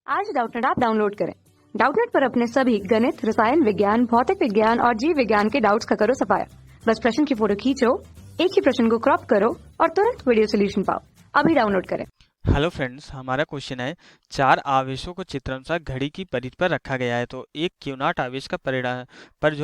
आज Doubtnut app download करें। Doubtnut पर अपने सभी गणित, रसायन विज्ञान, भौतिक विज्ञान और जीव विज्ञान के डाउट्स का करो सफाया। बस प्रश्न की फोटो खींचो, एक ही प्रश्न को क्रॉप करो और तुरंत वीडियो सोल्यूशन पाओ। अभी डाउनलोड करें। हेलो फ्रेंड्स, हमारा क्वेश्चन है चार आवेशों को चित्रानुसार घड़ी की परिधि पर रखा गया है। तो एक क्यू नॉट आवेश का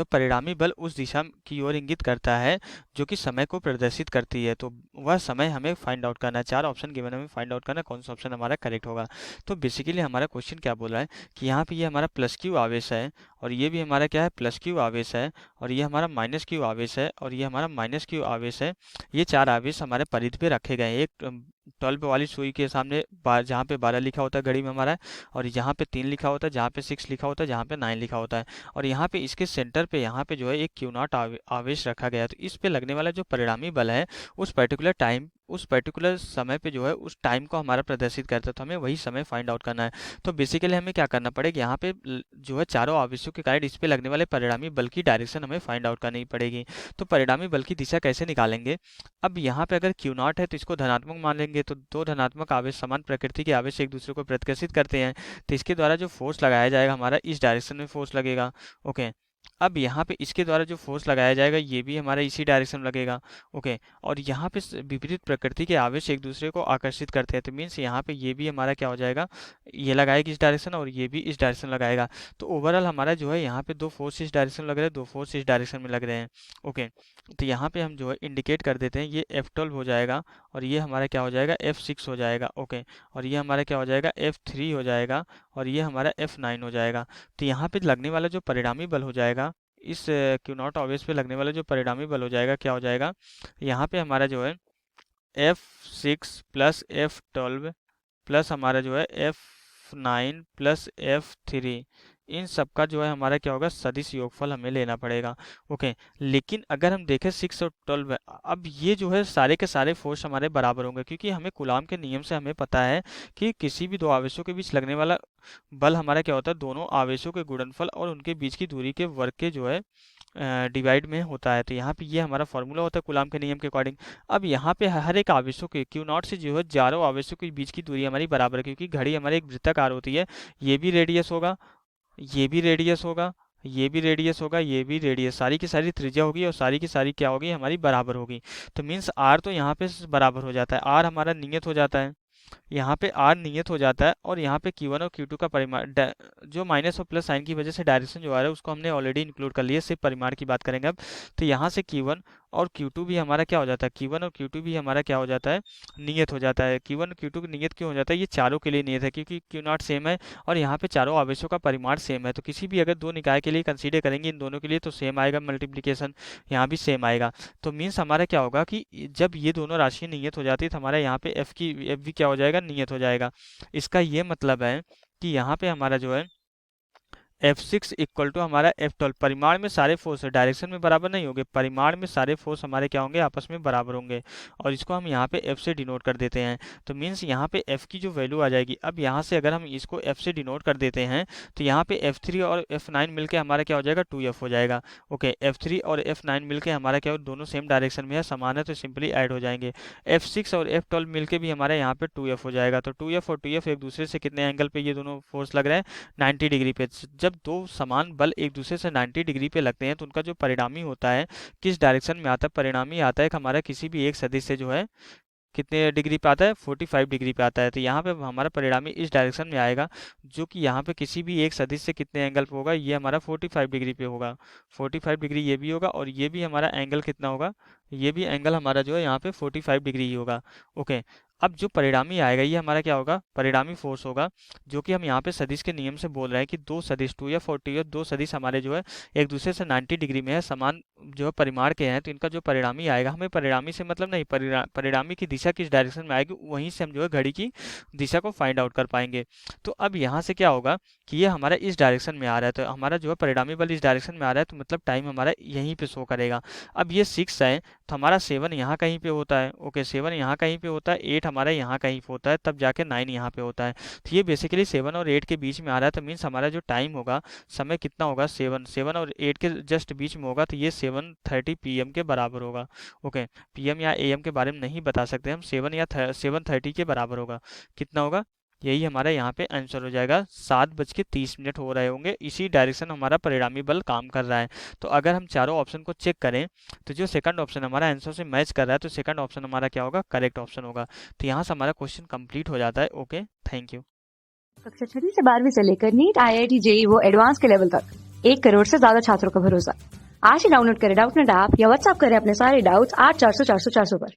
परिणामी बल उस दिशा की ओर इंगित करता है जो कि समय को प्रदर्शित करती है। तो वह समय हमें फाइंड आउट करना है। चार ऑप्शन गिवन, हमें फाइंड आउट करना है कौन सा ऑप्शन हमारा करेक्ट होगा। तो बेसिकली हमारा क्वेश्चन क्या बोल रहा है कि यहाँ पे ये हमारा प्लस क्यू आवेश है और ये भी हमारा क्या है, प्लस क्यू आवेश है, और ये हमारा माइनस क्यू आवेश है और ये हमारा माइनस क्यू आवेश है। ये चार आवेश हमारे परिधि पे रखे गए हैं। एक 12 वाली सुई के सामने जहाँ पे 12 लिखा होता है घड़ी में हमारा, और यहाँ पे 3 लिखा होता है, जहाँ पे 6 लिखा होता है, जहाँ पे 9 लिखा होता है, और यहाँ पे इसके सेंटर पे यहाँ पे जो है एक क्यू नॉट आवेश रखा गया है। तो इस पे लगने वाला जो परिणामी बल है उस पर्टिकुलर समय पे जो है उस टाइम को हमारा प्रदर्शित करता है। तो हमें वही समय फाइंड आउट करना है। तो बेसिकली हमें क्या करना पड़ेगा, यहाँ पे जो है चारों आवेशों के कारण इस पे लगने वाले परिणामी बल की डायरेक्शन हमें फाइंड आउट करनी पड़ेगी। तो परिणामी बल की दिशा कैसे निकालेंगे, अब यहाँ पे अगर क्यू नॉट है तो इसको धनात्मक मान लेंगे। तो दो धनात्मक आवेश समान प्रकृति के आवेश एक दूसरे को प्रतिकर्षित करते हैं, तो इसके द्वारा जो फोर्स लगाया जाएगा हमारा इस डायरेक्शन में फोर्स लगेगा। ओके, अब यहाँ पे इसके द्वारा जो फोर्स लगाया जाएगा ये भी हमारा इसी डायरेक्शन में लगेगा। ओके, और यहाँ पे विपरीत प्रकृति के आवेश एक दूसरे को आकर्षित करते हैं। तो मीन्स यहाँ पे ये भी हमारा क्या हो जाएगा, ये लगाएगा इस डायरेक्शन और ये भी इस डायरेक्शन लगाएगा। तो ओवरऑल हमारा जो है यहाँ पे दो फोर्स इस डायरेक्शन में लग रहे हैं, दो फोर्स इस डायरेक्शन में लग रहे हैं। ओके, तो यहाँ पे हम जो है इंडिकेट कर देते हैं, ये F12 हो जाएगा और ये हमारा क्या हो जाएगा, F6 हो जाएगा। ओके, और ये हमारा क्या हो जाएगा, F3 हो जाएगा और ये हमारा F9 हो जाएगा। तो यहाँ पे लगने वाला जो परिणामी बल हो जाएगा, इस क्यू नॉट आवेश पे लगने वाला जो परिणामी बल हो जाएगा क्या हो जाएगा, यहाँ पे हमारा जो है F6 प्लस F12 प्लस हमारा जो है F9 प्लस F3, इन सब का जो है हमारा क्या होगा, सदिश योगफल हमें लेना पड़ेगा। ओके, लेकिन अगर हम देखें 6 और 12, अब ये जो है सारे के सारे फोर्स हमारे बराबर होंगे, क्योंकि हमें कूलाम के नियम से हमें पता है कि किसी भी दो आवेशों के बीच लगने वाला बल हमारा क्या होता है, दोनों आवेशों के गुणनफल और उनके बीच की दूरी के वर्ग के जो है डिवाइड में होता है। तो यहाँ पे ये हमारा फॉर्मूला होता है कूलाम के नियम के अकॉर्डिंग। अब यहाँ पे हर एक आवेशों के क्यू नॉट से जो है चारों आवेशों के बीच की दूरी हमारी बराबर है, क्योंकि घड़ी हमारी एक वृत्ताकार होती है। ये भी रेडियस होगा, ये भी रेडियस होगा, ये भी रेडियस होगा, ये भी रेडियस, सारी की सारी त्रिज्या होगी और सारी की सारी क्या होगी, हमारी बराबर होगी। तो मीन्स आर तो यहाँ पे बराबर हो जाता है, आर हमारा नियत हो जाता है, यहाँ पे आर नियत हो जाता है, और यहाँ पे Q1 और Q2 का परिमाण जो माइनस और प्लस साइन की वजह से डायरेक्शन जो आ रहा है उसको हमने ऑलरेडी इंक्लूड कर लिया, सिर्फ परिमाण की बात करेंगे अब। तो यहाँ से Q1 और Q2 भी हमारा क्या हो जाता है, Q1 और Q2 भी हमारा क्या हो जाता है, नियत हो जाता है। Q1 और Q2 नियत क्यों हो जाता है, ये चारों के लिए नियत है, क्योंकि Q नॉट सेम है और यहाँ पे चारों आवेशों का परिमाण सेम है। तो किसी भी अगर दो निकाय के लिए कंसीडर करेंगे इन दोनों के लिए तो सेम आएगा, मल्टीप्लीकेशन यहाँ भी सेम आएगा। तो मीन्स हमारा क्या होगा कि जब ये दोनों राशि नियत हो जाती है तो हमारा यहाँ पे एफ भी क्या हो जाएगा, नियत हो जाएगा। इसका ये मतलब है कि यहाँ पे हमारा जो है F6 इक्वल टू हमारा F12, परिमाण में सारे फोर्स डायरेक्शन में बराबर नहीं होंगे, परिमाण में सारे फोर्स हमारे क्या होंगे, आपस में बराबर होंगे, और इसको हम यहाँ पे F से डिनोट कर देते हैं। तो मीन्स यहाँ पे F की जो वैल्यू आ जाएगी, अब यहाँ से अगर हम इसको F से डिनोट कर देते हैं तो यहाँ पे F3 और F9 मिलके हमारा क्या हो जाएगा, 2F हो जाएगा। ओके, F3 और F9 मिलके हमारा क्या हो, दोनों सेम डायरेक्शन में है, समान है, तो सिंपली ऐड हो जाएंगे। F6 और F12 मिलके भी हमारे यहाँ पे 2F हो जाएगा। तो 2F और 2F एक दूसरे से कितने एंगल पे ये दोनों फोर्स लग रहे हैं, 90 डिग्री पे। जब दो समान बल एक दूसरे से 90 डिग्री पे लगते हैं तो उनका जो परिणामी होता है किस डायरेक्शन में आता है, परिणामी आता है कि हमारा किसी भी एक सदिश से जो है कितने डिग्री पे आता है, 45 डिग्री पे आता है। तो यहाँ पे हमारा परिणामी इस डायरेक्शन में आएगा, जो कि यहाँ पे किसी भी एक सदिश से कितने एंगल पे होगा, ये हमारा 45 डिग्री पे होगा, 45 डिग्री ये भी होगा, और ये भी हमारा एंगल कितना होगा, ये भी एंगल हमारा जो है यहाँ पे 45 डिग्री ही होगा। ओके, अब जो परिणामी आएगा ये हमारा क्या होगा, परिणामी फोर्स होगा, जो कि हम यहाँ पे सदिश के नियम से बोल रहे हैं कि दो सदिश 2F और 2F दो सदिश हमारे जो है एक दूसरे से 90 डिग्री में है, समान जो है परिमाण के हैं, तो इनका जो परिणामी आएगा, हमें परिणामी से मतलब नहीं, परिणामी की दिशा किस डायरेक्शन में आएगी वहीं से हम जो है घड़ी की दिशा को फाइंड आउट कर पाएंगे। तो अब यहाँ से क्या होगा कि ये हमारा इस डायरेक्शन में आ रहा है, तो हमारा जो है परिणामी बल इस डायरेक्शन में आ रहा है, तो मतलब टाइम हमारा यहीं पे शो करेगा। अब ये 6 है तो हमारा 7 यहाँ कहीं पे होता है। ओके, 7 यहाँ कहीं पे होता है, 8 हमारा यहाँ कहीं पे होता है, तब जाके 9 यहाँ पे होता है। तो ये बेसिकली 7 और 8 के बीच में आ रहा है, तो मीन्स हमारा जो टाइम होगा, समय कितना होगा, 7 और 8 के जस्ट बीच में होगा, तो ये 7:30 PM के बराबर होगा। ओके, PM या AM के बारे में नहीं बता सकते हम, 7 या 7:30 के बराबर होगा। कितना होगा, यही हमारा यहाँ पे आंसर हो जाएगा। 7:30 हो रहे होंगे, इसी डायरेक्शन हमारा परिणामी बल काम कर रहा है। तो अगर हम चारों ऑप्शन को चेक करें तो जो सेकंड ऑप्शन हमारा आंसर से मैच कर रहा है, तो सेकंड ऑप्शन हमारा क्या होगा, करेक्ट ऑप्शन होगा। तो यहाँ से हमारा क्वेश्चन कंप्लीट हो जाता है। Okay, thank you. कक्षा 6वीं से 12वीं से लेकर नीट, IIT, JEE वो एडवांस के लेवल तक 1 करोड़ से ज्यादा छात्रों का भरोसा। आज ही डाउनलोड करें डाउटनेट ऐप या व्हाट्सएप करें अपने सारे डाउट्स 8400 400 400 पर।